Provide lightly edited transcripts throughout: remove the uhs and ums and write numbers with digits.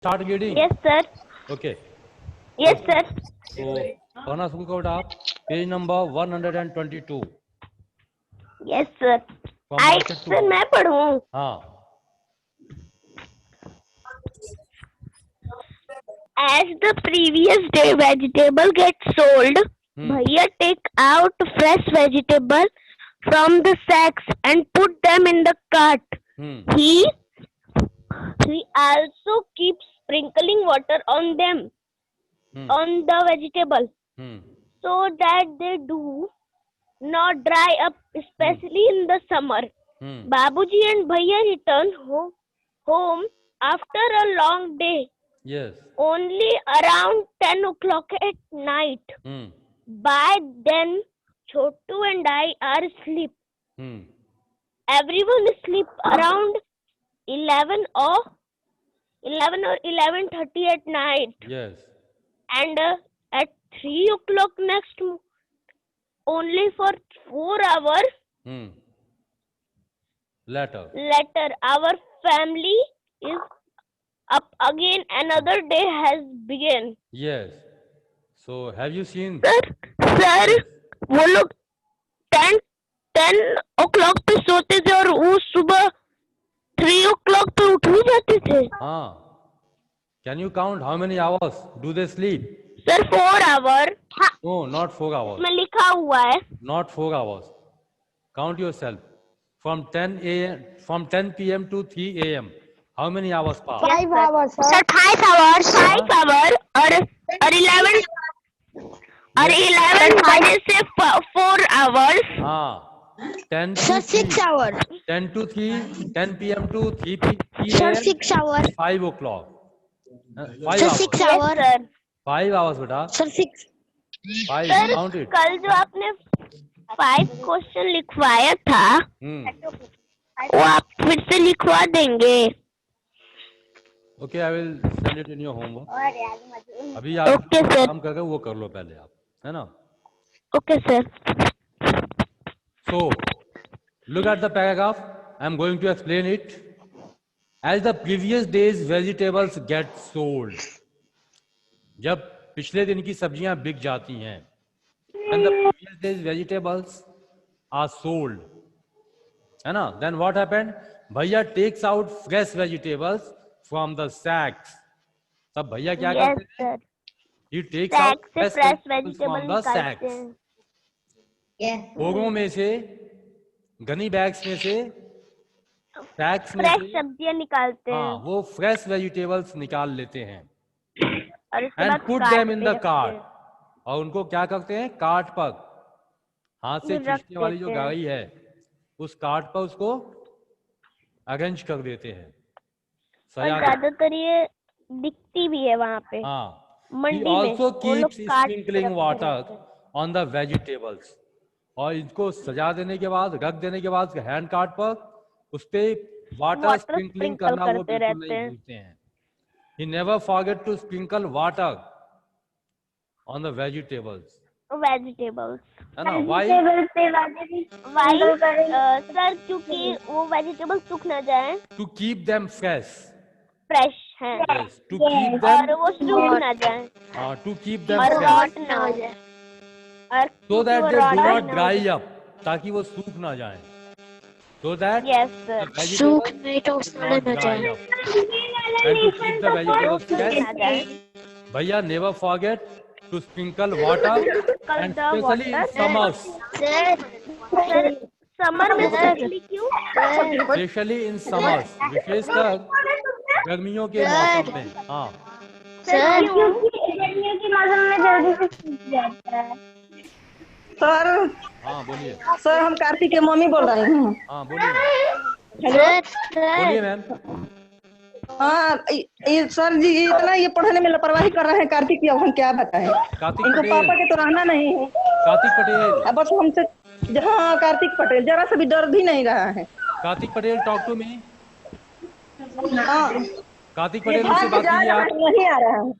start reading? Yes, sir. Okay. Yes, sir. So, पढ़ना शुरू करो आप. Page number 122. Yes, sir. From I market to sir home. मैं पढ़ूं. हाँ. As the previous day vegetable gets sold, Bhaiya take out fresh vegetable from the sacks and put them in the cart. He also keeps sprinkling water on them, on the vegetable, so that they do not dry up, especially in the summer. Babuji and Bhaiya return home after a long day. Yes. Only around 10 o'clock at night. By then, Chotu and I are asleep. Everyone is asleep around 11 or 11:30 at night. Yes. And at 3 o'clock next, only for 4 hours Later, our family is up again. Another day has begun. Yes. So, have you seen? Sir वो लोग 10 o'clock पे सोते थे और वो सुबह 3 o'clock पे उठ भी जाते थे. हाँ. Can you count how many hours do they sleep? Sir 4 hours. No, not 4 hours. इसमें लिखा हुआ है. Not 4 hours. Count yourself. From 10 p.m. to 3 a.m. How many hours pass? 5 hours, sir. Sir 5 hours. 5 hours और 11 बजे से 4 hours. हाँ. 10 to Sir, 6 3. hours. 10 to 3, 10 p.m. to 3 p.m. Sir, 6 hours. 5 o'clock. 5 Sir, hours. 6 hours. 5 hours बेटा. Sir, 6. 5. Sir Count it. कल जो आपने 5 question लिखवाया था वो आप फिर से लिखवा देंगे. Okay, I will send it in your homework. अभी आप Okay, sir. काम करके वो कर लो पहले आप, है ना? Okay sir. So, look at the paragraph. I am going to explain it. As the previous day's vegetables get sold. जब पिछले दिन की सब्जियां बिक जाती हैं. When the previous day's vegetables are sold, है ना? Then what happened? भैया takes out fresh vegetables from the sacks. तब भैया क्या करते हैं? He takes out fresh vegetables from the sacks. बोरों में से, गनी बैग्स में से, सैक्स में फ्रेश से, सब्जियां निकालते हैं. हाँ, वो फ्रेश वेजिटेबल्स निकाल लेते हैं. और इसके एंड बाद पुट काट देम इन पे द रखते कार्ट. हैं. और उनको क्या करते हैं? कार्ट पर, हाथ से रख खींचने वाली जो देते हैं. गाड़ी है, उस कार्ट पर उसको अरेंज कर देते हैं. और ज्यादातर ये दिखती भी है वहाँ पे. हाँ. मंडी He में also वो लोग keeps काट sprinkling water on the vegetables. और इनको सजा देने के बाद, रख देने के बाद हैंड कार्ट पर उस पे वाटर स्प्रिंकलिंग करना वो करते बिल्कुल रहते नहीं हैं. भूलते हैं. He never forget to sprinkle water on the vegetables. Vegetables. है ना? Why? सर क्योंकि वो वेजिटेबल्स सूख ना जाए. To keep them fresh. Fresh है. Yes. To keep them. और वो सूख ना जाए. To keep them और fresh. रॉट ना हो जाए. और So that वो they do rot not ना dry हो जाए. up. ताकि वो सूख ना जाए. So that Yes, the sir. vegetables नहीं तो do not dry up. And to keep the vegetables fresh, भैया never forget to sprinkle water and especially in summers. Sir summer में स्पेशली क्यों? Especially in summers. विशेषकर गर्मियों के मौसम में. हाँ. सर क्यों? गर्मियों के मौसम में जल्दी से सूख जाता है. सर हाँ बोलिए. सर हम कार्तिक के मम्मी बोल रहे हैं. हाँ बोलिए. हेलो. बोलिए मैम. हाँ ये सर जी इतना ये पढ़ने में लापरवाही कर रहे हैं कार्तिक की. अब हम क्या बताएं? कार्तिक इनको पटेल. पापा के तो रहना नहीं है. कार्तिक पटेल. अब बस हमसे हाँ कार्तिक पटेल जरा सा भी डर भी नहीं रहा है. Kartik Patel talk to me. हाँ कार्तिक ये पटेल मुझसे भाग बात जा कीजिए रहा आप. है, नहीं आ रहा है.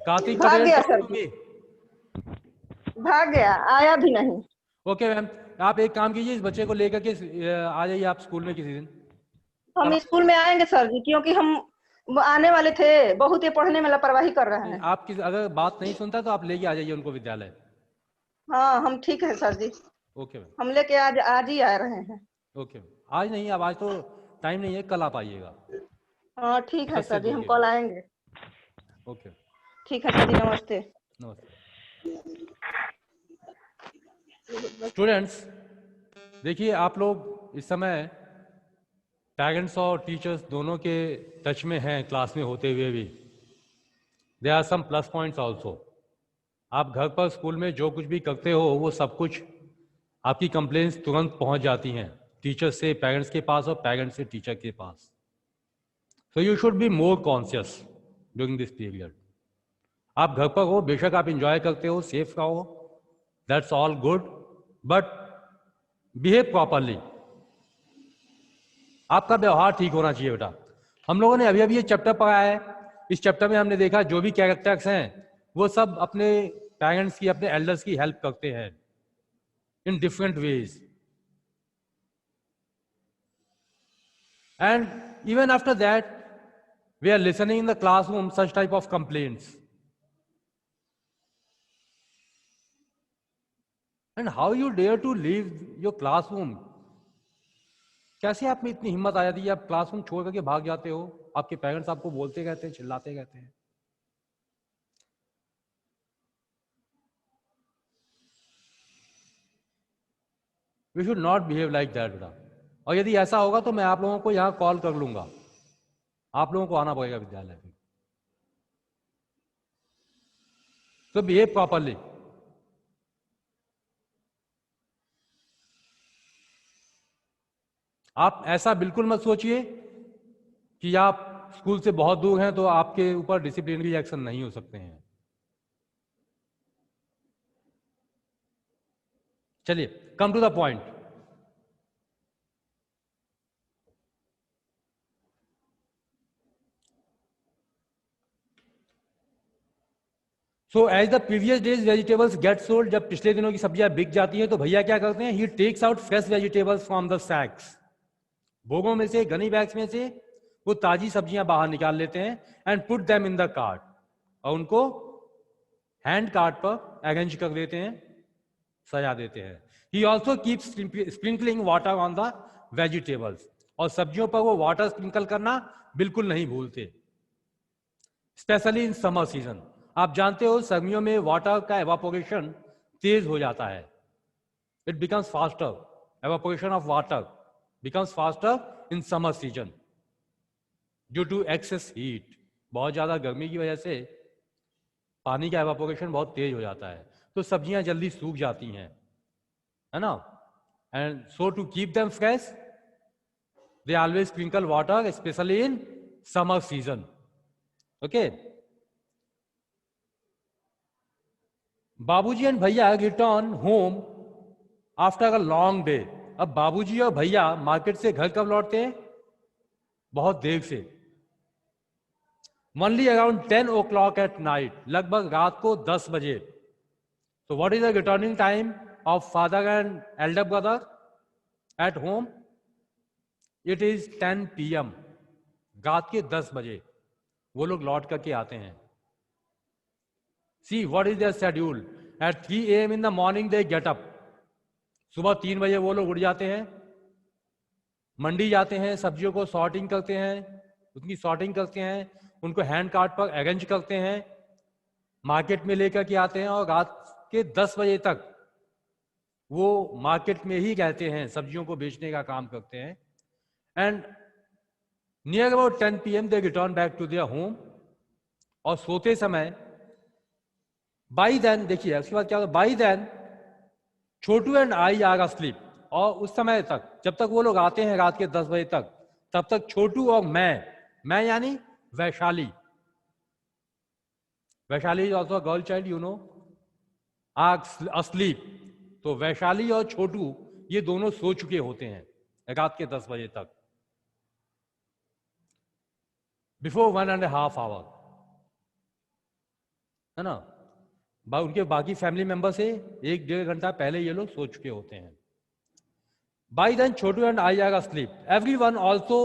कार्तिक भाग पटेल गया टॉक सर. To me. भाग गया आया भी नहीं. Okay ma'am. आप एक काम कीजिए, इस बच्चे को लेकर के आ जाइए आप स्कूल में किसी दिन. हम स्कूल में आएंगे सर जी क्योंकि हम वो आने वाले थे, बहुत ये पढ़ने में लापरवाही कर रहे हैं। आपकी अगर बात नहीं सुनता तो आप लेके आ जाइए उनको विद्यालय। हाँ हम ठीक है सर जी, ओके मैम। हम लेके आज आज ही आ रहे हैं। ओके मैम, आज नहीं, अब आज तो टाइम नहीं है, कल आप आइएगा। हाँ ठीक है 10 से सर जी, 2 हम के कल बीच। आएंगे। ओके ठीक है सर जी, नमस्ते। नमस्ते। स्टूडेंट्स देखिए, आप लोग इस समय पेरेंट्स और टीचर्स दोनों के टच में हैं क्लास में होते हुए भी। There are some plus points also. आप घर पर स्कूल में जो कुछ भी करते हो वो सब कुछ आपकी कंप्लेंट्स तुरंत पहुंच जाती हैं टीचर्स से पेरेंट्स के पास और पेरेंट्स से टीचर के पास। So you should be more conscious during this period. आप घर पर हो, बेशक आप इंजॉय करते हो, सेफ रहो, that's all good, but behave properly. आपका व्यवहार ठीक होना चाहिए बेटा। हम लोगों ने अभी अभी ये चैप्टर पढ़ा है, इस चैप्टर में हमने देखा जो भी कैरेक्टर्स हैं वो सब अपने पेरेंट्स की, अपने एल्डर्स की हेल्प करते हैं in different ways, and even after that we are listening in the classroom such type of complaints. And how you dare to leave your classroom? कैसे आप में इतनी हिम्मत आ जाती है आप क्लासरूम छोड़ करके भाग जाते हो? आपके पेरेंट्स आपको बोलते रहते हैं, चिल्लाते रहते हैं। We should not behave like that बेटा। और यदि ऐसा होगा तो मैं आप लोगों को यहाँ कॉल कर लूंगा, आप लोगों को आना पड़ेगा विद्यालय में। तो बिहेव प्रॉपरली। आप ऐसा बिल्कुल मत सोचिए कि आप स्कूल से बहुत दूर हैं तो आपके ऊपर डिसिप्लिनरी एक्शन नहीं हो सकते हैं। चलिए, come to the point. So as the previous days vegetables get sold, जब पिछले दिनों की सब्जियां बिक जाती हैं तो भैया क्या करते हैं, he takes out fresh vegetables from the sacks. बोगों में से, गनी बैग्स में से वो ताजी सब्जियां बाहर निकाल लेते हैं and put them in the cart, और उनको हैंड कार्ट पर अरेंज कर देते हैं, सजा देते हैं। He also keeps sprinkling water on the vegetables, और सब्जियों पर वो वाटर स्प्रिंकल करना बिल्कुल नहीं भूलते, स्पेशली इन समर सीजन। आप जानते हो सर्दियों में वाटर का एवापोरेशन तेज हो जाता है, it becomes faster, evaporation of water becomes faster in summer season due to excess heat. बहुत ज्यादा गर्मी की वजह से पानी का एवापोरेशन बहुत तेज हो जाता है, तो सब्जियां जल्दी सूख जाती हैं, है ना। And so to keep them fresh they always sprinkle water specially in summer season. Okay. बाबूजी एंड भैया return home after a long day. अब बाबूजी और भैया मार्केट से घर कब लौटते हैं? बहुत देर से, only around 10 o'clock at night, लगभग रात को 10 बजे। So what is the returning time of father and elder brother at home? It is 10 PM, रात के 10 बजे वो लोग लौट करके आते हैं। See what is their schedule? At 3 AM in the morning they get up. सुबह 3 बजे वो लोग उठ जाते हैं, मंडी जाते हैं, सब्जियों को सॉर्टिंग करते हैं, उनकी सॉर्टिंग करते हैं, उनको हैंड कार्ट पर अरेंज करते हैं, मार्केट में लेकर के आते हैं, और रात के 10 बजे तक वो मार्केट में ही रहते हैं, सब्जियों को बेचने का काम करते हैं। And near about 10 PM they return back to their home, और सोते समय बाई देन, देखिए उसके बाद क्या होता है, by then Chhotu and I are asleep, और उस समय तक, जब तक वो लोग आते हैं रात के 10 बजे तक, तब तक छोटू और मैं यानी Vaishali, Vaishali is also girl child, you know, are asleep. तो वैशाली और छोटू ये दोनों सो चुके होते हैं रात के 10 बजे तक, बिफोर 1.5 hour, है ना। उनके बाकी फैमिली मेंबर से 1-1.5 घंटा पहले ये लोग सो चुके होते हैं। By then Chhotu and I are asleep, everyone also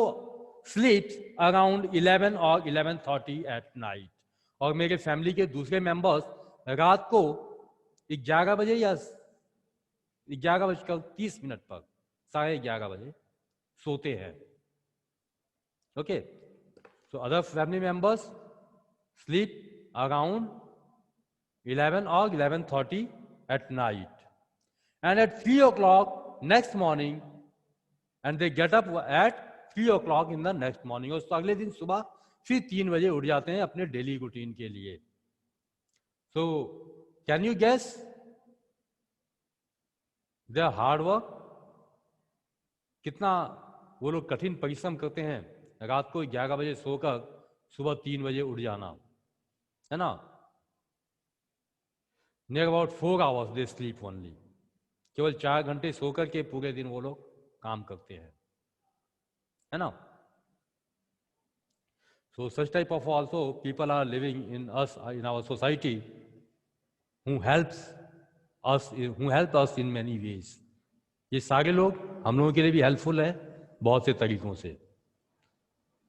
sleeps around 11 or 11:30 at night. और मेरे फैमिली के दूसरे मेंबर्स रात को 11 बजे या 11:30 पर 11:30 बजे सोते हैं. Okay, so other family members sleep around 11 or 11:30 at night, and at 3 o'clock next morning, and they get up at 3 o'clock in the next morning. और अगले दिन सुबह फिर 3 बजे उठ जाते हैं अपने डेली रूटीन के लिए. So can you guess their hard work? कितना वो लोग कठिन परिश्रम करते हैं रात को 11 बजे सोकर सुबह 3 बजे उठ जाना, है ना. Near about 4 hours they sleep only. केवल 4 घंटे सोकर के पूरे दिन वो लोग काम करते हैं, है ना. So such type of also people are living in us, in our society, who help us in many ways. ये सारे लोग हम लोगों के लिए भी हेल्पफुल है बहुत से तरीकों से,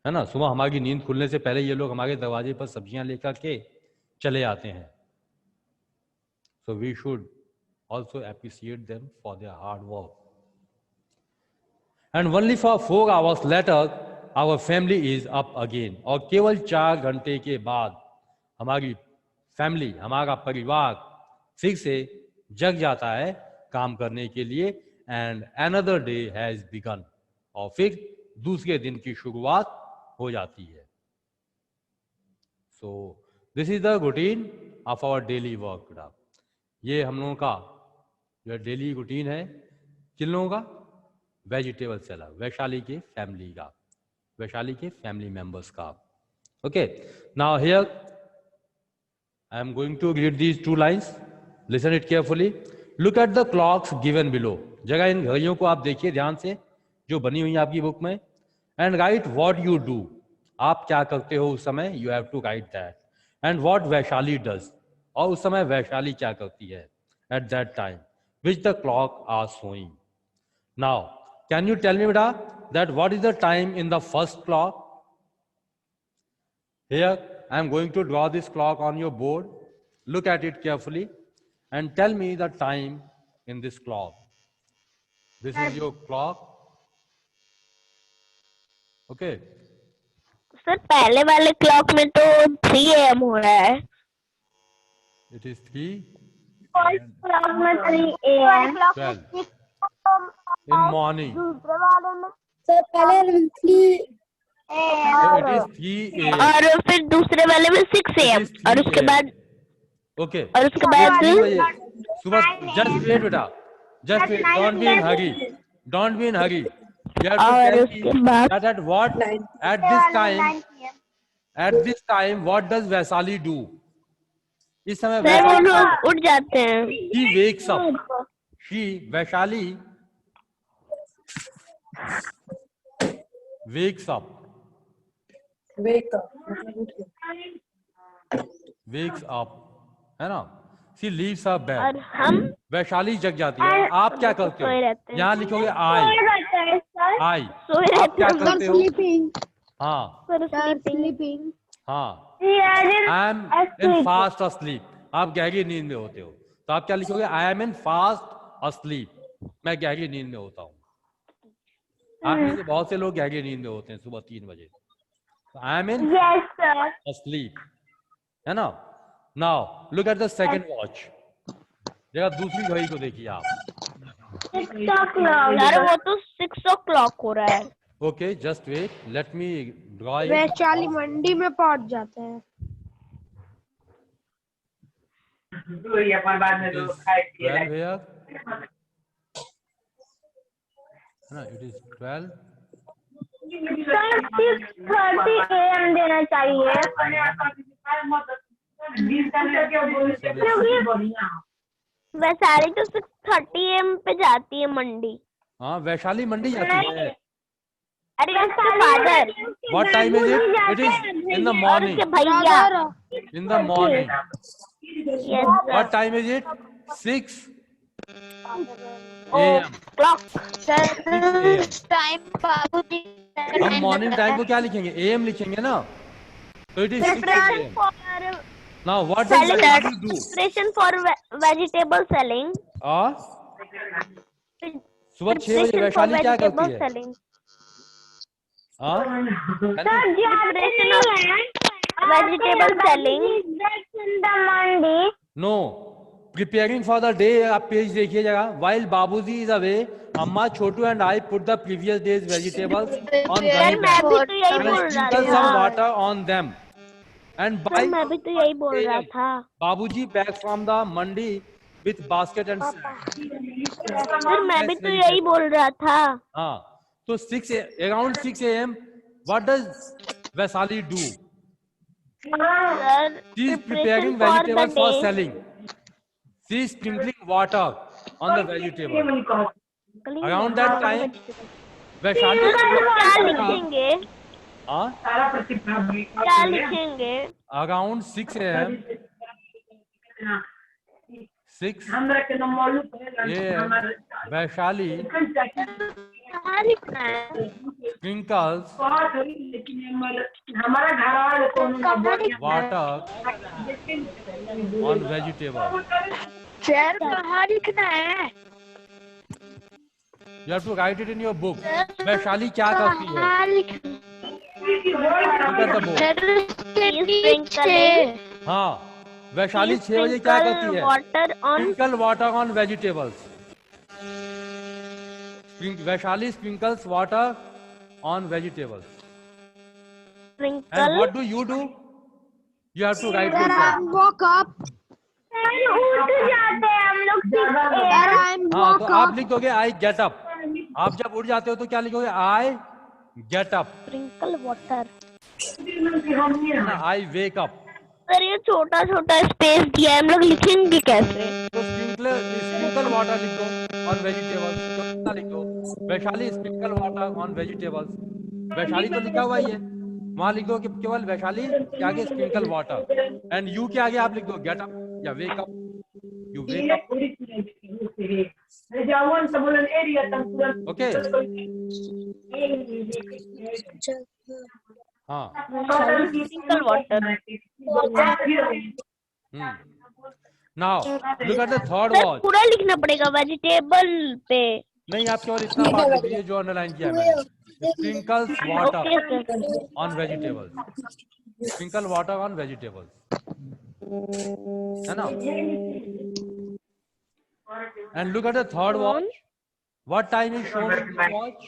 है ना. सुबह हमारी नींद खुलने से पहले ये लोग हमारे दरवाजे पर सब्जियां लेकर के चले आते हैं. So we should also appreciate them for their hard work. And only for 4 hours later our family is up again. और केवल 4 घंटे के बाद हमारी फैमिली, हमारा परिवार फिर से जग जाता है काम करने के लिए. And another day has begun. और फिर दूसरे दिन की शुरुआत हो जाती है. So this is the routine of our daily work. ये हम लोगों का जो डेली रूटीन है, किन लोगों का? वेजिटेबल सेलर, वैशाली के फैमिली का, वैशाली के फैमिली मेंबर्स का. Okay, now here I am going to read these 2 lines. Listen it carefully. Look at the clocks given below. जगह इन घड़ियों को आप देखिए ध्यान से जो बनी हुई है आपकी बुक में. And write what you do. आप क्या करते हो उस समय. You have to write that. And what Vaishali does. और उस समय वैशाली क्या करती है at that time which the clock are showing. Now can you tell me बेटा that what is the time in the first clock. Here I am going to draw this clock on your board. Look at it carefully and tell me the time in this clock. This is your clock. Okay. Sir पहले वाले clock में तो 3 AM हो रहा है. It is 3. First clock में 3 AM. 12 in morning. दूसरे वाले में सर पहले 3 So it is 3 AM. और फिर दूसरे वाले में 6 AM. It is 3 और उसके AM. बाद Okay. और उसके बाद सुबह just wait बेटा. Just wait. Don't be in hurry. Don't be in hurry. You have to और tell उसके me बाद that at what at this time what does Vaisali do? इस समय सर वो वैशाली लोग उठ जाते हैं. She wakes up. She Vaishali wakes up. Wakes up. है ना. She leaves her और bed. हम वैशाली जग जाती है. आप क्या करते सोए हो? रहते हैं. यहाँ लिखोगे सोए आई. रहते हैं सर. आई. सोए आप क्या रहते हैं. करते हो? स्लीपिंग. हाँ सर sleeping. स्लीपिंग. हाँ. Here is I am in fast asleep. आप गहरी नींद में होते हो तो आप क्या लिखोगे? I am in fast asleep. मैं गहरी नींद में होता हूँ. आप में से बहुत से लोग गहरी नींद में होते हैं सुबह 3 बजे. I am in yes sir. asleep. है ना. Now look at the second watch. जगह दूसरी घड़ी को देखिए आप. 6 o'clock. यार वो तो 6 o'clock हो रहा है. Okay just wait. Let me draw it. Vaishali मंडी में पहुंच जाते हैं. It is 12. सर 6:30 AM देना चाहिए. वैशाली तो 6:30 AM पे जाती है मंडी. हाँ वैशाली मंडी जाती है. अरे उसके father. What time is it? It is in the morning. उसके भैया. In the morning. Yes, sir. What time is it? 6 AM. Clock. Sir time बाबूजी हम मॉर्निंग टाइम को क्या लिखेंगे? AM लिखेंगे ना, तो it is 6 AM. Now what does Vaishali do? Preparation for vegetable selling. सुबह 6 बजे वैशाली क्या करती है? selling. Preparation of Vegetable selling. in the Monday. No, preparing for the day. आप पेज देखिए जगह. While Babuji is away, Amma, Chotu and I put the previous day's vegetables on sir मैं gunny भी तो यही and बोल रहा sprinkle some था. water on them. And by sir मैं भी तो यही बोल रहा था. Babuji back from the mandi with basket and sir मैं भी तो यही बोल रहा था. हाँ, तो around 6 AM, what does Vaishali do? Sir, She is preparation preparing for the vegetables for day. selling. She is sprinkling water on the vegetable. Around that time, Vaishali क्या लिखेंगे? हाँ, क्या लिखेंगे? around 6 AM, 6 AM, Vaishali क्या लिखना है? sprinkles water on vegetable. Sir कहाँ लिखना है? You have to write it in your book. Vaishali क्या करती है? Look at the board. Sprinkling हाँ, वैशाली 6 बजे क्या करती है? water on Sprinkle water on vegetables. Vaishali sprinkles water on vegetables. And sprinkle. what do? You have to write it down. woke up. उठ जाते हैं हम लोग 6 Sir, AM. I'm हाँ, woke तो up. आप लिखोगे I get up. आप जब उठ जाते हो तो क्या लिखोगे? I get up. Sprinkle water. I wake up. Sir ये छोटा छोटा स्पेस दिया है, हम लोग लिखेंगे कैसे? तो sprinkle water लिख दो on vegetables. तो कितना लिख दो? Vaishali sprinkle water on vegetables. Vaishali तो लिखा हुआ ही है, वहां लिख दो कि केवल वैशाली के आगे sprinkle water. And you के आगे आप लिख दो get up या wake up. You wake up. Okay. हाँ. Sprinkle water. Now look at the third sir watch. पूरा लिखना पड़ेगा वेजिटेबल पे. नहीं, आप केवल इतना बात कीजिए जो अंडरलाइन किया है मैंने. Sprinkles water Okay, sir. on vegetables. Sprinkle water on vegetables. है ना? And look at the third watch. What time is shown in this watch?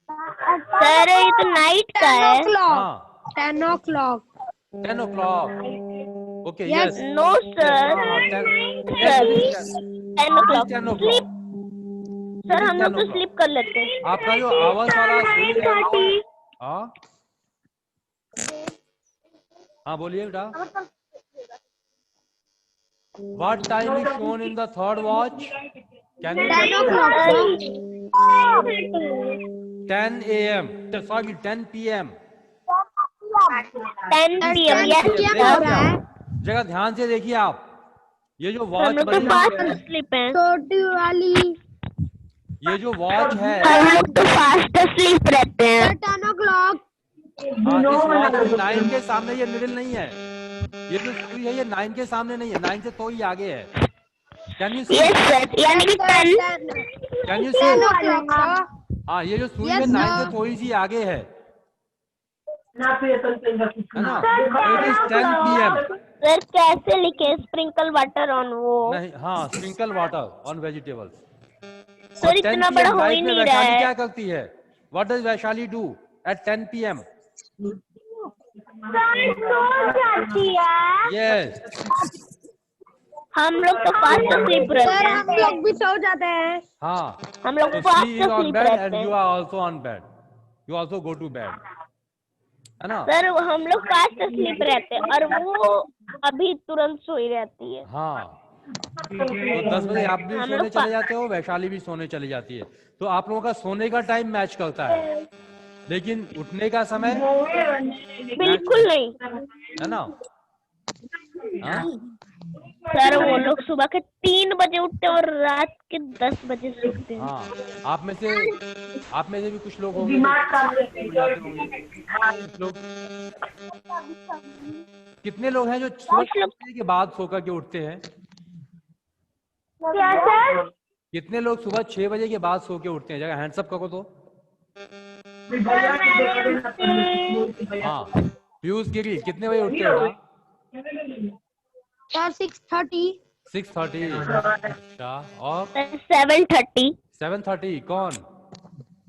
Sir ये तो नाइट का 10 है. o'clock. हाँ, 10 o'clock. 10 o'clock. Okay, Yes. yes. No sir. हाँ, 10 Sir. yes, 10 o'clock. 10 o'clock. Sleep. Sir हम लोग तो 10 o'clock. स्लीप कर लेते हैं. आपका जो आवाज वाला स्कूल है, हाँ हाँ बोलिए बेटा. What time is shown in the third watch? Can you 10 tell me? o'clock. 10 AM. Sorry, 10 PM. 10 PM. Yes, PM sir. हो रहा है. जगह ध्यान से देखिए आप, ये जो हम वॉच लोग तो बनी हुई फास्ट है, स्लीप है. छोटी वाली. ये जो वॉच है, हम लोग तो फास्ट स्लीप रहते हैं. Sir, 10 o'clock. हाँ, इस वॉच में 9 के सामने ये मिडिल नहीं है. ये जो सुई है ये 9 के सामने नहीं है, 9 से तो ही आगे है. Can you see? Yes sir, यानी कि 10. Can you 10 see? o'clock, sir. हाँ, ये जो सुई Yes, है 9 sir. से थोड़ी सी आगे है ना? तो इट इज 10 PM. सर कैसे लिखे स्प्रिंकल वाटर ऑन वो? नहीं, हाँ, sprinkle water on vegetables. Sir इतना बड़ा हो ही नहीं रहा वैशाली है. क्या करती है? What does Vaishali do at 10 PM? सो जाती है. यस. हम लोग तो फास्ट स्लीप रहते सर हैं. हम लोग भी सो जाते हैं. हाँ. हम लोग So fast she is on sleep bed रहते and you हैं. are also on bed. You also go to bed. है ना? सर हम लोग फास्ट स्लीप रहते हैं और वो अभी तुरंत सोई रहती है. हाँ. तो 10 बजे आप भी हम सोने लोग चले जाते हो, वैशाली भी सोने चली जाती है. तो आप लोगों का सोने का टाइम मैच करता है, लेकिन उठने का समय बिल्कुल नहीं. है ना? हाँ सर वो लोग सुबह के 3 बजे उठते हैं और रात के 10 बजे सोते हैं। हाँ, आप में से भी कुछ लोग होंगे जो उठ जाते होंगे। कुछ लोग, कितने लोग हैं जो सुबह 6 बजे के बाद सो करके उठते हैं? क्या सर? कितने लोग सुबह 6 बजे के बाद सो के उठते हैं? जगह हैंड्स अप करो तो। हाँ, पीयूष गिरी कितने बजे उठते हो बेटा? सर 6:30। 6:30। अच्छा, और 7:30। 7:30 कौन?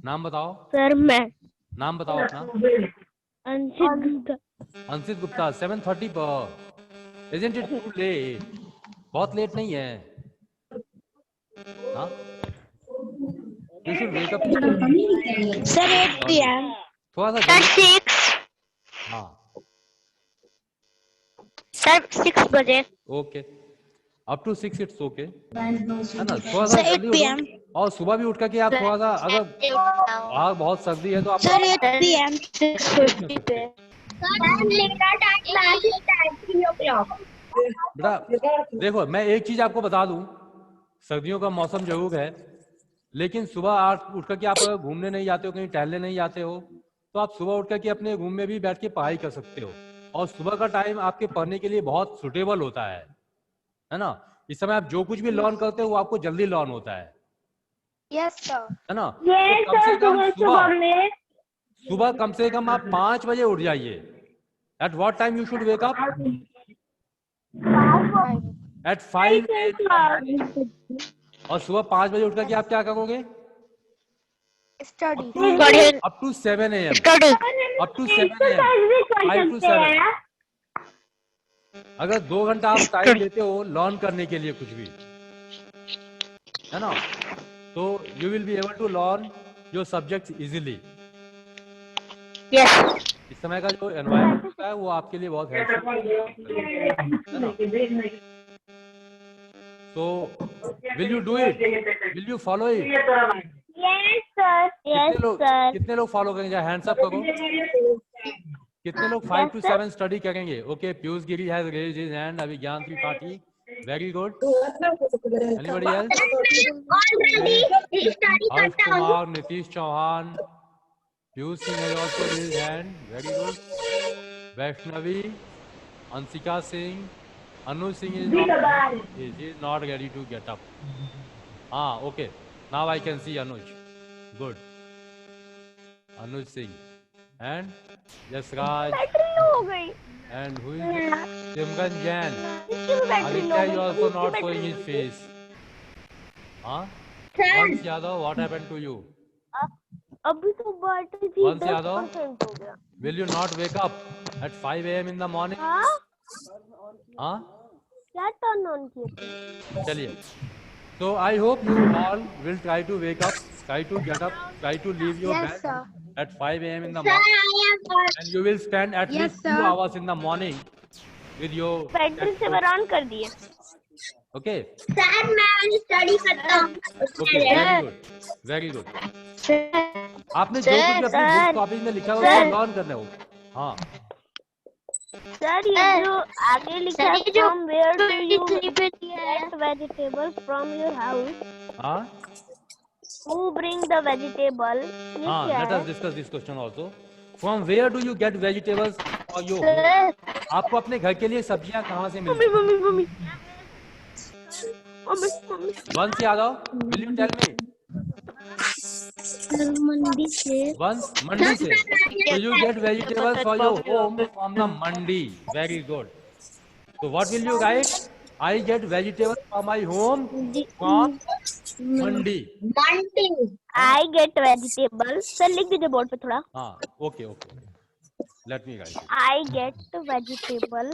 नाम बताओ। सर मैं नाम बताओ अपना। अंशित गुप्ता। अंशित गुप्ता 7:30 पर। Isn't it too late? बहुत लेट नहीं है? हाँ, you should wake up sir 8 PM। थोड़ा सा सर जल्दी। 6। हाँ, सर 6 बजे। Okay, up to 6 it's okay, है ना? थोड़ा सा जल्दी उठो। और सुबह भी उठ करके आप थोड़ा सा, अगर बाहर बहुत सर्दी है तो आप सर 8 PM। 6:50 पे। मेरा टाइम 3 o'clock। बेटा देखो, मैं एक चीज आपको बता दूं, सर्दियों का मौसम जरूर है, लेकिन सुबह आप उठ करके आप अगर घूमने नहीं जाते हो, कहीं टहलने नहीं जाते हो, तो आप सुबह उठ करके अपने रूम में भी बैठ के पढ़ाई कर सकते हो। और सुबह का टाइम आपके पढ़ने के लिए बहुत सुटेबल होता है ना? इस समय आप जो कुछ भी लर्न करते हो वो आपको जल्दी लर्न होता यस सर। है ना? ये तो कम से सर कम सुबह में सुबह कम से कम आप 5 बजे उठ जाइए। At what time you should wake up? At 5 AM। और सुबह 5 बजे उठ करके आप क्या करोगे? Study. Up to 7 AM। Study. Up to 7 AM, 5 to 7। अगर 2 घंटा आप टाइम लेते हो लर्न करने के लिए कुछ भी, है ना, तो you will be able to learn your subject easily. Yes. इस समय का जो एनवायरनमेंट होता है वो आपके लिए बहुत हेल्पफुल है ना? So will you do it? Will you follow it? Yes sir. कितने लोग फॉलो करेंगे? हैंड्स अप करो। कितने लोग 5 to 7 स्टडी करेंगे? Okay, Piyush Giri has raised his hand. Abhigyan Tripathi, very good. Anybody else? Harsh Kumar, Nitish Chauhan, Piyush Singh has also raised his hand, very good. Vaishnavi, Anshika Singh, Anuj Singh is not ready to get up. Okay. Now I can see Anuj. Good. Anuj Singh. And yes, Raj. Battery low हो गई। And who is this? Simran Jain. Battery low Aditya is also not showing his face. Vans Yadav, what happened to you? अभी तो battery थी Vans Yadav, 10% हो गया। will you not wake up at 5 AM in the morning? हाँ? क्या turn on किए? चलिए, so I hope you all will try to wake up, try to get up, try to leave your Yes, bed sir. at 5 AM in the morning, and you will spend at Yes, least 2 sir. hours in the morning with your battery से on कर दिए। okay? Sir मैं study करता हूँ। Okay, very good, very good. आपने जो कुछ भी अपनी sir, बुक कॉपी में लिखा है उसको लर्न करना हो। हाँ, सर ये जो आगे लिखा है from where do you get vegetables from your house, हाँ, हु ब्रिंग द वेजिटेबल, ये हाँ, क्या let है? us discuss this question also. From where do you get vegetables for your home? आपको अपने घर के लिए सब्जियां कहाँ से मिलती हैं? मम्मी वंश Yadav, will you tell me? मंडी से। Once मंडी से। So you get vegetables for your home from the mandi. Very good. So what will you write? I get vegetables for my home from mandi. I get vegetable. Sir लिख दीजिए board पे थोड़ा। हाँ, okay, okay. Let me write it. I get vegetable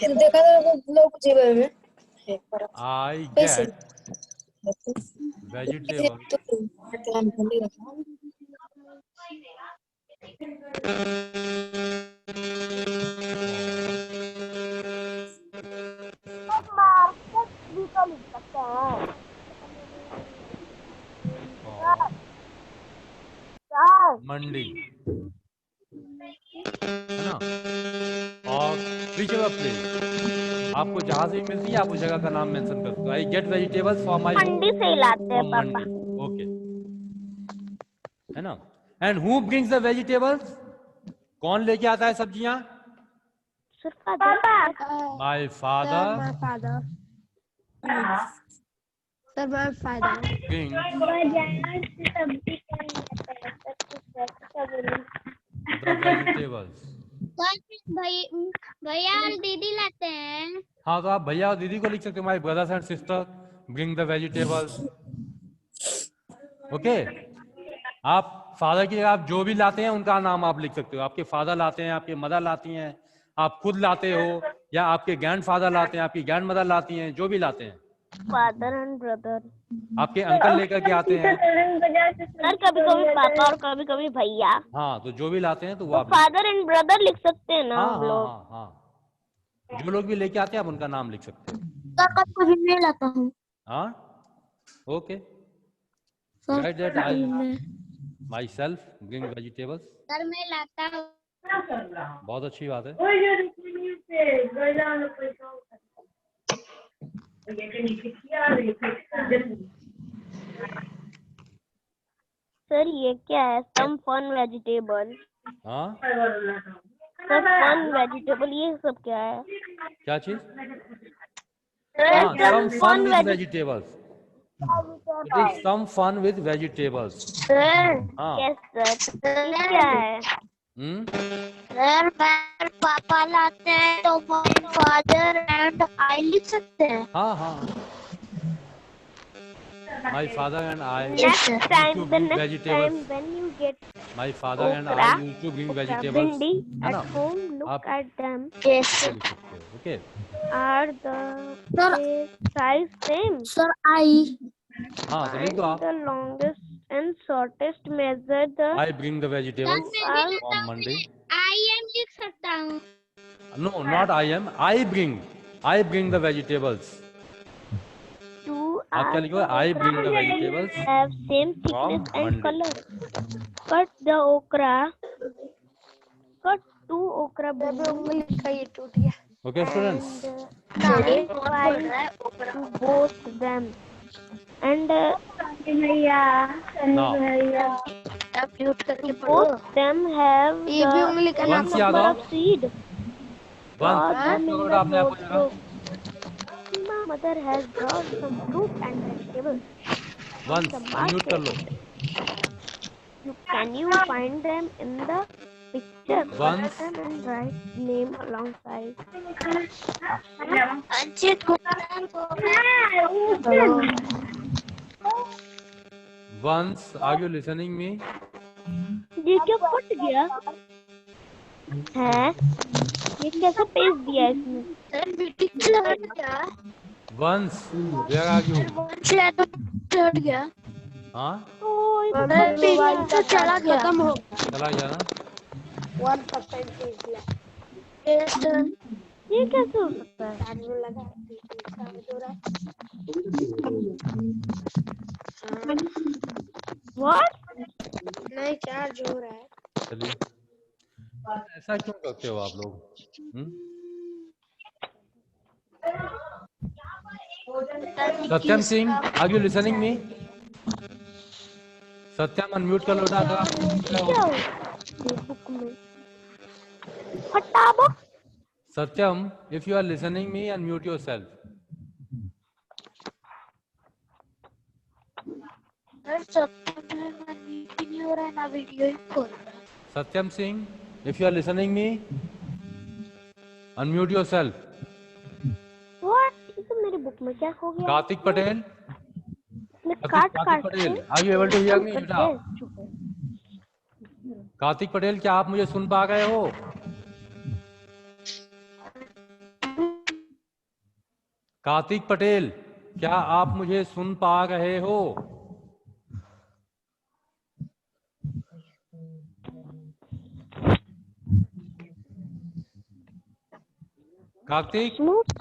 देखा लोग जीवन में I get vegetables. भी तो लिख सकते हैं। मंडी, है ना। और विच एवर प्लेस, आपको जहां से भी मिलती है आप उस जगह का नाम मेंशन कर सकते हो। I get vegetables from my mandi से ही लाते हैं पापा। मंडी, ओके, है ना। And who brings the vegetables, कौन लेके आता है सब्जियां? सिर्फ पापा। My father father. Sir, my father. Bring बाजार से सब्जी क्या लेते हैं? सब कुछ वैसे क्या बोलूं? The vegetables. भैया और दीदी लाते हैं। हाँ, तो आप भैया और दीदी को लिख सकते हो, my brothers and sister bring the vegetables, okay. आप फादर की जगह आप जो भी लाते हैं उनका नाम आप लिख सकते हो। आपके फादर लाते हैं, आपके मदर लाती हैं, आप खुद लाते हो, या आपके ग्रैंडफादर लाते हैं, आपकी ग्रैंडमदर लाती हैं, जो भी लाते हैं। Father and brother. आपके अंकल लेकर के आते हैं। सर कभी कभी पापा और कभी कभी भैया। हाँ, तो जो भी लाते हैं तो वो तो आप लिख- फादर एंड ब्रदर लिख सकते हैं ना हाँ हम हाँ लोग। हाँ हाँ, जो लोग भी लेके आते हैं आप उनका नाम लिख सकते हो। सर कभी कभी मैं लाता हूँ। हाँ, okay. Sir right that I my self bring vegetables. Sir मैं लाता हूँ। बहुत अच्छी बात है। सर ये क्या है? Some fun vegetable. हाँ, सर फन वेजिटेबल ये सब क्या है? क्या चीज? सर हाँ, some fun with vegetable. vegetables. It is some fun with vegetables. Sir हाँ, यस सर ये क्या है? सर मैं पापा लाते हैं तो my father and I लिख सकते हैं। हाँ हाँ, my father and I Next used time, to the bring next vegetables. time when you get My father and I okra, used to bring okra, vegetables. bhindi है at ना? home, look आप at them. Yes. ऐसे लिख सकते हो, okay. Are the size same? Sir I हाँ, तो लिख Find दो आप। the longest and shortest measure the I bring the vegetables from Monday. I am लिख सकता हूँ। No, not I am. I bring. I bring the vegetables. two आप क्या are लिखोगे? I bring the vegetables have same from thickness and Monday. color. Cut the okra. Cut two okra beans. Okay, students. Find to both them. And भैया Now, भैया both them have ये भी उंगली का once याद number आओ, of seed. once Draw them in छोटा the आपने आपको जगह, notebook. My mother has brought some fruit and vegetables. once unmute कर लो, Can you find them in the picture? once, Cut them and write name alongside. Anchit once, are you listening me? ये क्या फट गया है? ये कैसे पेज दिया इसने? Once, where are you? हट गया। हाँ, तो ये तो चला गया। खत्म हो चला गया ना? 1% ये कैसे हो सकता है? What? नहीं चार्ज हो रहा है। चलिए, ऐसा क्यों करते हो आप लोग? Satyam Singh, are you listening me? Satyam unmute कर लो ना अगर आप। क्या हो? ये बुक में हटाबो। सत्यम, if you are listening me, unmute yourself. Satyam Singh, if you are listening me, unmute yourself. What? ये मेरी बुक में क्या हो गया? Kartik Patel, मैं काट Kartik Patel, are you able to hear me? बेटा, कार्तिक पटेल, क्या आप मुझे सुन पा रहे हो? कार्तिक पटेल, क्या आप मुझे सुन पा रहे हो? Kartik, Smooth,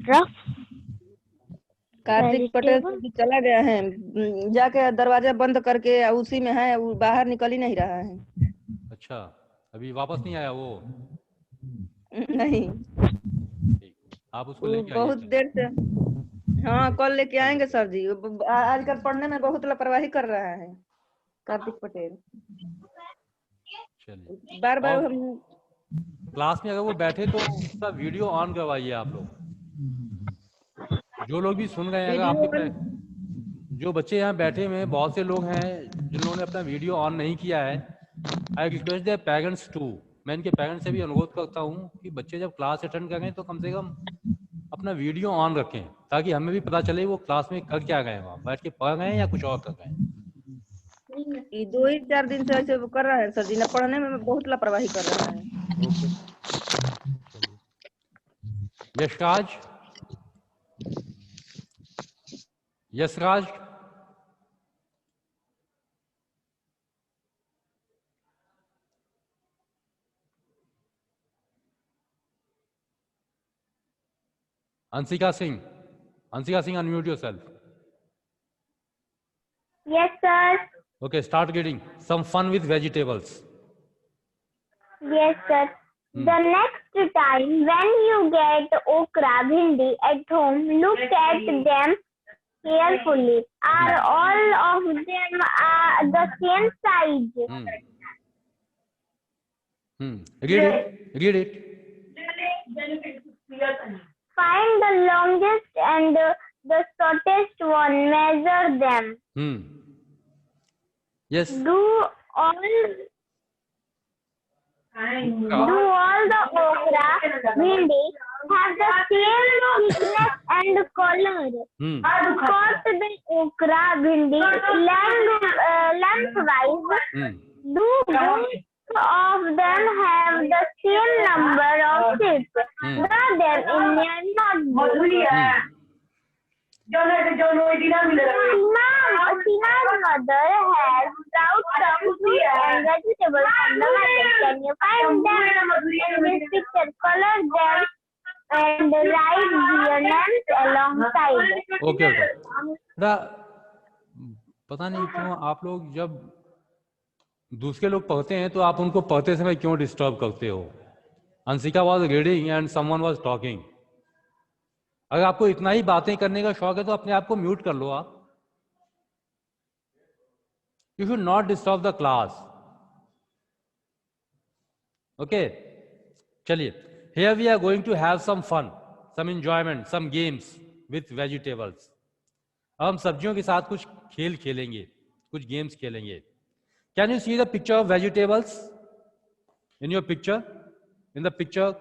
rough. Kartik Patel Vegetable? तो अभी चला गया है, जाके दरवाजा बंद करके उसी में है, वो बाहर निकल ही नहीं रहा है। अच्छा, अभी वापस नहीं आया वो? नहीं, ठीक, आप उसको वो लेके आइए बहुत कल। देर से। हाँ, कल लेके कल आएंगे लेके सर जी। वो आजकल पढ़ने में बहुत लापरवाही कर रहा है कार्तिक पटेल। चलिए। बार बार और हम क्लास में अगर वो बैठे तो उसका वीडियो ऑन करवाइए आप लोग। जो लोग भी सुन रहे हैं, अगर वीडियो आपके जो बच्चे यहाँ बैठे हुए हैं, बहुत से लोग हैं जिन्होंने अपना वीडियो ऑन नहीं किया है। I request their parents to, मैं इनके पेरेंट्स से भी अनुरोध करता हूँ कि बच्चे जब क्लास अटेंड करें तो कम से कम अपना वीडियो ऑन रखें, ताकि हमें भी पता चले वो क्लास में कर क्या गए हैं, वहाँ बैठ के पढ़ रहे हैं या कुछ और कर रहे हैं। ये 2 ही 4 दिन से ऐसे वो कर रहा है सर जी, ना पढ़ने में बहुत लापरवाही कर रहा है। Okay, Yashraj, Yashraj, Anshika Singh, Anshika Singh, unmute yourself. Yes, sir. Okay, start getting some fun with vegetables. Yes, sir. The next time when you get okra bhindi at home, look at them carefully. Are all of them the same size? Read it. Read it. Find the longest and the shortest one. Measure them. Yes. Do all the okra bhindi have the same thickness and color? Cut the okra bhindi lengthwise. Do both of them have the same number of seeds? Draw them in a notebook. Tina's mother has brought some fruit and vegetables from the market. Can you find them in this picture? Color them and write their names alongside. Okay, okay. पता नहीं क्यों आप लोग जब दूसरे लोग पढ़ते हैं तो आप उनको पढ़ते समय क्यों डिस्टर्ब करते हो? Anshika was reading and someone was talking. अगर आपको इतना ही बातें करने का शौक है तो अपने आप को म्यूट कर लो आप। You should not disturb the class. Okay, चलिए, here we are going to have some fun, some enjoyment, some games with vegetables. अब हम सब्जियों के साथ कुछ खेल खेलेंगे, कुछ गेम्स खेलेंगे। Can you see the picture of vegetables in your picture? In the picture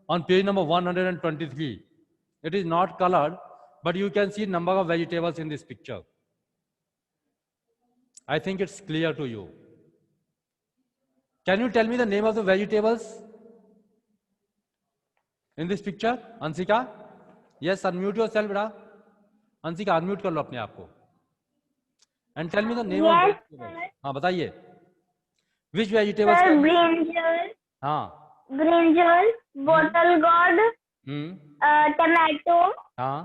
on page number 123, it is not colored, but you can see number of vegetables in this picture. I think it's clear to you. Can you tell me the name of the vegetables in this picture? Ansika? Yes, unmute yourself, beta. Ansika, unmute कर लो अपने आप को. And tell me the name of vegetables. हाँ, बताइए. Which vegetables? Sir, brinjal. हाँ. Brinjal, bottle gourd, tomato, हाँ.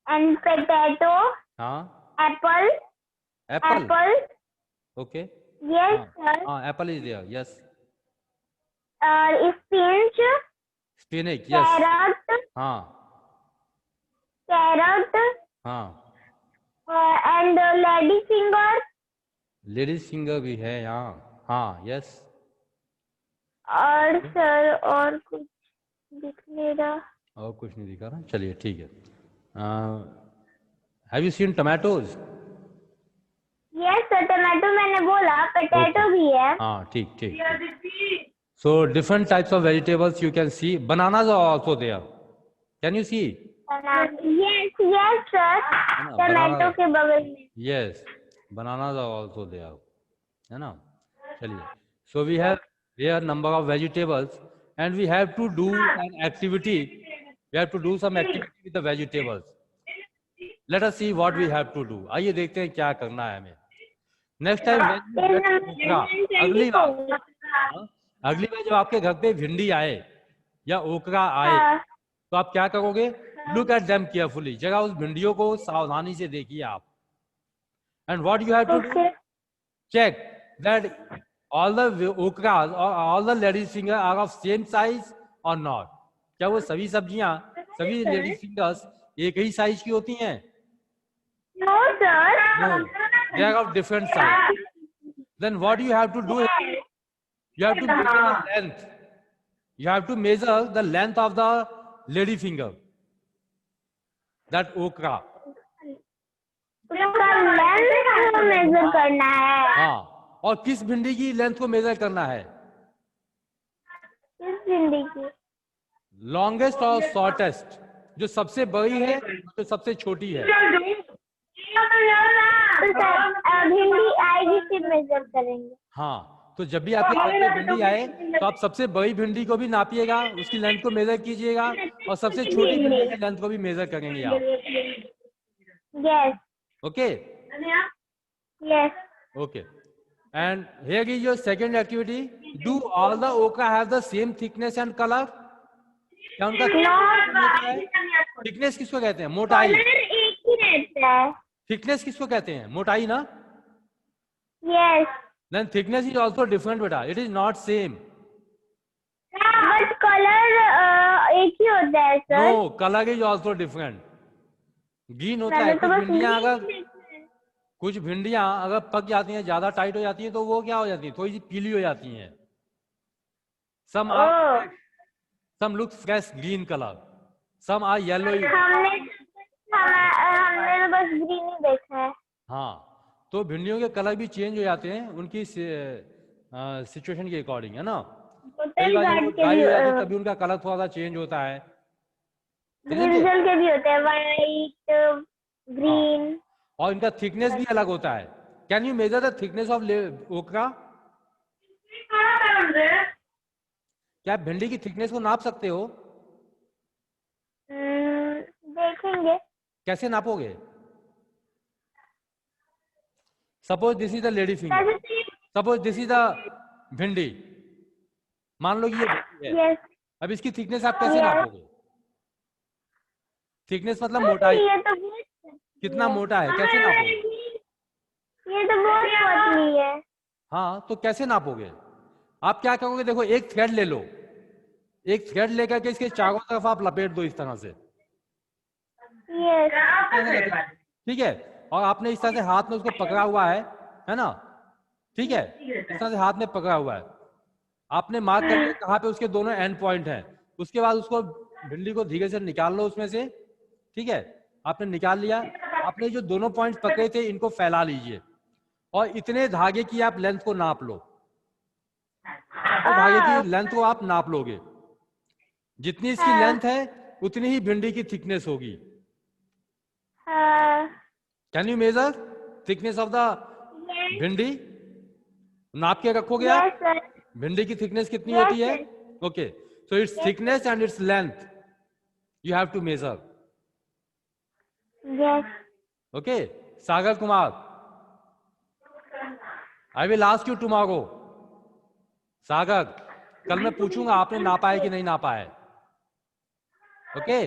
and potato, हाँ. apple. Apple. Okay. Yes, sir. Apple is there. Yes. Spinach. Spinach. Yes. Carrot. हाँ. Carrot. हाँ. And lady finger. Ladies finger भी है यहाँ. हाँ. यस. और सर और कुछ दिख नहीं रहा. और कुछ नहीं दिखा रहा. चलिए, ठीक है. Have you seen tomatoes? Yes sir, tomato मैंने बोला, पोटैटो भी है. हाँ, ठीक ठीक. So different types of vegetables you can see. Bananas are also there. Can you see? Yes yes sir, tomato के बगल में. Yes, bananas are also there, है ना. चलिए, so we have here number of vegetables and we have to do an activity. We have to do some activity with the vegetables. Let us see what we have to do. आइए देखते हैं क्या करना है हमें. Next time अगली बार जब आपके घर पे भिंडी आए या ओकरा आए तो आप क्या करोगे? लुक एट देम केयरफुली, जरा उस भिंडियों को सावधानी से देखिए आप. And what you have to do, Okay. check that all the okras or all the ladies finger are of same size or not. क्या वो सभी सब्जियां, सभी लेडीज फिंगर्स एक ही साइज की होती हैं? No, sir. No, they are of different size. Then what you have to do is you have to measure the length. You have to measure the length of the lady finger, that okra. उसका length major करना है. हाँ, और किस भिंडी की length को major करना है? किस भिंडी की? लॉन्गेस्ट और शॉर्टेस्ट, जो सबसे बड़ी है जो सबसे छोटी है. तो सर भिंडी आएगी फिर मेजर करेंगे. हाँ, तो जब भी आपके हाथ में भिंडी आए तो आप सबसे बड़ी भिंडी को भी नापिएगा, उसकी लेंथ को मेजर कीजिएगा, और सबसे छोटी भिंडी की लेंथ को भी मेजर करेंगे आप. Yes. Okay Yes. Okay. And here is your second activity. Do all the okra have the same thickness and colour? क्या उनका थिकनेस किसको कहते हैं? मोटाई. कलर एक ही रहता है. थिकनेस किसको कहते हैं? मोटाई ना. Yes. Then thickness is also different बेटा, it is not same. But colour एक ही होता है sir. No, colour is also different. Green होता है. कुछ भिंडियां अगर पक जाती हैं, ज्यादा टाइट हो जाती हैं, तो वो क्या हो जाती है, थोड़ी सी पीली हो जाती हैं. some look fresh green color, some are yellow. हमने तो बस ग्रीन ही देखा है. हाँ, तो भिंडियों के कलर भी चेंज हो जाते हैं उनकी सिचुएशन के अकॉर्डिंग, है ना. कई बार जब वो ड्राई हो जाती है तभी उनका कलर थोड़ा सा चेंज होता है. ब्रिंजल के भी होते हैं, वाइट, ग्रीन. और इनका थिकनेस भी अलग होता है. Can you measure the thickness of ओकरा? क्या आप भिंडी की थिकनेस को नाप सकते हो? देखेंगे. कैसे नापोगे? Suppose this is the lady finger, suppose this is the bhindi. मान लो कि ये भिंडी है. यस. अब इसकी थिकनेस आप कैसे नापोगे? थिकनेस मतलब मोटाई. ये तो कितना मोटा है कैसे नापोगे? ये तो बहुत पतली है. हाँ, तो कैसे नापोगे? आप क्या करोगे, देखो एक थ्रेड ले लो, एक थ्रेड लेकर के इसके चारों तरफ आप लपेट दो इस तरह से. ठीक है. और आपने इस तरह से हाथ में उसको पकड़ा हुआ है ना. ठीक है, इस तरह से हाथ में पकड़ा हुआ है. आपने मार्क करके कहाँ पे उसके दोनों एंड पॉइंट हैं. उसके बाद उसको भिंडी को धीरे से निकाल लो उसमें से. ठीक है, आपने निकाल लिया. आपने जो दोनों पॉइंट पकड़े थे इनको फैला लीजिए, और इतने धागे की आप लेंथ को नाप लो. तो धागे की लेंथ को आप नाप लोगे. जितनी इसकी लेंथ है उतनी ही भिंडी की थिकनेस होगी. Can you measure thickness of the bhindi? नाप के रखोगे आप भिंडी की थिकनेस कितनी होती है? Okay, so its thickness and its length you have to measure. Okay, Sagar Kumar, I will ask you tomorrow. Sagar, कल मैं पूछूंगा आपने नापा है कि नहीं नापा है. ओके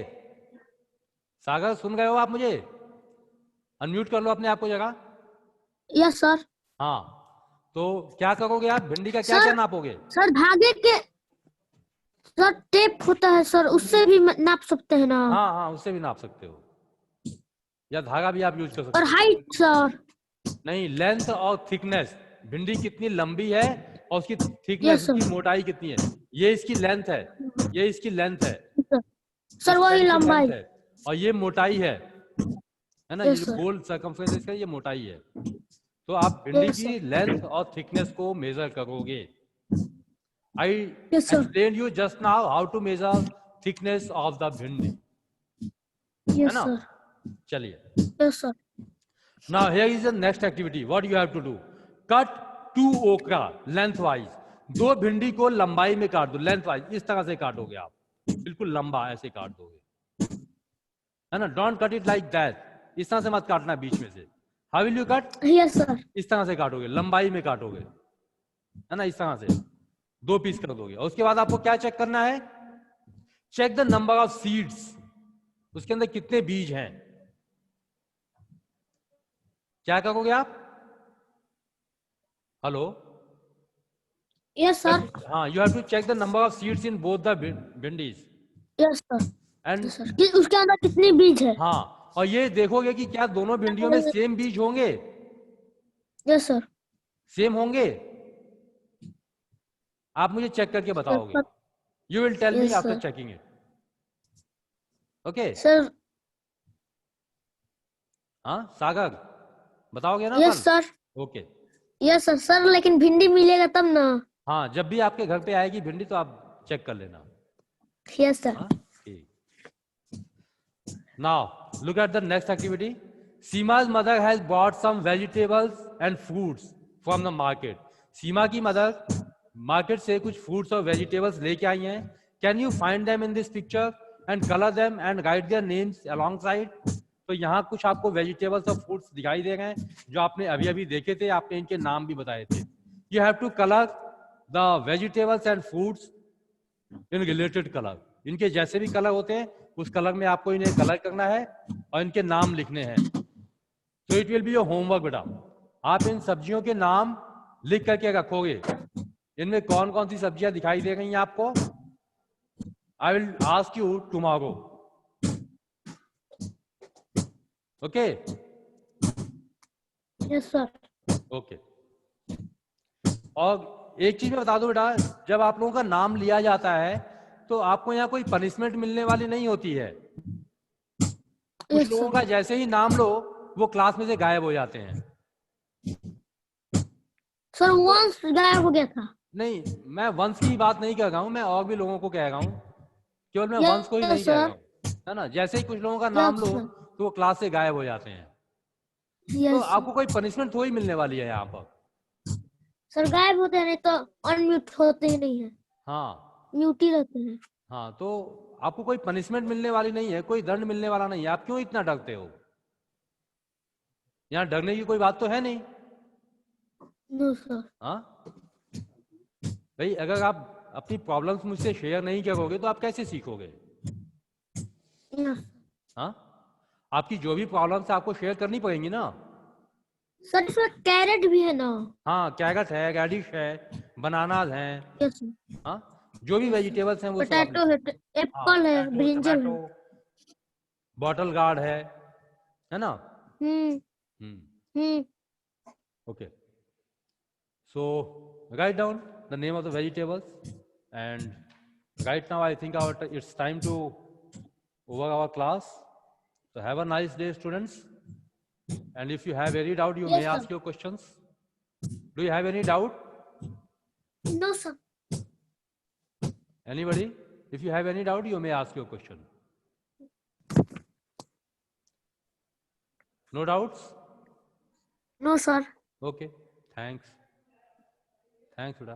सागर, सुन गए हो आप मुझे? अनम्यूट कर लो अपने आप को जगह. Yes sir. हाँ, तो क्या करोगे आप? भिंडी का क्या क्या नापोगे? सर धागे के सर टेप होता है सर, उससे भी नाप सकते हैं ना? हाँ हाँ, उससे भी नाप सकते हो, या धागा भी आप यूज कर सकते और हो. Height sir? नहीं, लेंथ और थिकनेस. भिंडी कितनी लंबी है और उसकी थिकनेस, Yes, उसकी मोटाई कितनी है. ये इसकी लेंथ है, ये इसकी लेंथ है सर, वही लंबाई है, और ये मोटाई है ना. Yes, ये जो sir. गोल सर्कमफ्रेंस इसका ये मोटाई है. तो आप भिंडी Yes, की लेंथ और थिकनेस को मेजर करोगे. I Yes, sir. Explain you just now how to measure thickness of the bhindi. Yes ना? सर. चलिए, yes sir. now here is the next activity. what you have to do, cut 2 okra lengthwise. 2 भिंडी को लंबाई में काट दो, lengthwise. इस तरह से काटोगे आप, बिल्कुल लंबा ऐसे काट दोगे, है ना. Don't cut it like that. इस तरह से मत काटना बीच में से. How will you cut? Yes sir. इस तरह से काटोगे, लंबाई में काटोगे, है ना. इस तरह से 2 पीस कर दोगे. और उसके बाद आपको क्या चेक करना है? Check the number of seeds. उसके अंदर कितने बीज हैं? क्या करोगे आप? हेलो? Yes, sir. हाँ, you have to check the number of seeds in both the bhindis Yes, sir. And Yes, sir. उसके अंदर कितने बीज है? हाँ, और ये देखोगे कि क्या दोनों भिंडियों में सेम बीज होंगे? Yes, sir. सेम होंगे? आप मुझे चेक करके बताओगे. sir. You will tell me Yes, after sir. Checking it. Okay? Sir. हाँ सागर, बताओगे ना Yes, कल? sir. Okay. Yes, sir. Sir, लेकिन भिंडी मिलेगा तब ना. हाँ, जब भी आपके घर पे आएगी भिंडी तो आप चेक कर लेना. Yes, sir. हाँ, ठीक. Now, look at the next activity. Seema's mother has bought some vegetables and fruits from the market. सीमा की मदर मार्केट से कुछ फ्रूट्स और वेजिटेबल्स लेके आई हैं. Can you find them in this picture and colour them and right their names along side. तो यहाँ कुछ आपको वेजिटेबल्स और फ्रूट्स दिखाई दे रहे हैं जो आपने अभी अभी देखे थे. आपने इनके नाम भी बताए थे. You have to colour the vegetables and fruits in related colour. इनके जैसे भी कलर होते हैं उस कलर में आपको इन्हें कलर करना है और इनके नाम लिखने हैं. तो it will be your homework बेटा. आप इन सब्जियों के नाम लिख करके रखोगे. इनमें कौन कौन सी सब्जियां दिखाई दे रही हैं आपको? आई will ask you tomorrow. Okay? Yes, sir. Okay. और एक चीज मैं बता दूं बेटा, जब आप लोगों का नाम लिया जाता है तो आपको यहाँ कोई पनिशमेंट मिलने वाली नहीं होती है. कुछ Yes, लोगों sir. का जैसे ही नाम लो वो क्लास में से गायब हो जाते हैं. Sir, once गायब हो गया था. नहीं, मैं वंश की बात नहीं कर रहा हूँ, मैं और भी लोगों को कह रहा हूँ. केवल मैं Yes, वंश को ही नहीं कह sir. रहा हूँ, है ना. जैसे ही कुछ लोगों का नाम Yes, लो sir. तो वो क्लास से गायब हो जाते हैं. तो Yes, sir. आपको कोई पनिशमेंट थोड़ी मिलने वाली है यहाँ पर. सर गायब होते हैं नहीं तो अनम्यूट होते ही नहीं है. हाँ म्यूट ही रहते हैं. हाँ, तो आपको कोई पनिशमेंट मिलने वाली नहीं है, कोई दंड मिलने वाला नहीं है. आप क्यों इतना डरते हो? यहाँ डरने की कोई बात तो है नहीं. No sir. हाँ भाई, अगर आप अपनी प्रॉब्लम्स मुझसे शेयर नहीं करोगे तो आप कैसे सीखोगे? हाँ, आपकी जो भी प्रॉब्लम्स आपको शेयर करनी पड़ेंगी ना. सर इसमें कैरेट भी है ना. हाँ, कैरेट है, रेडिश है, बनानास हैं. Yes sir. हाँ, जो भी वेजिटेबल्स हैं वो सब पोटैटो है, एप्पल है, ब्रिंजल है. बॉटल गार्ड है ना. हम्म. Okay. So write down the name of the vegetables, and right now I think it's time to over our class. So have a nice day, students. And if you have any doubt, you Yes, may sir. ask your questions. Do you have any doubt? No sir. Anybody? If you have any doubt, you may ask your question. No doubts? No sir. Okay. Thanks. Thanks, Uda.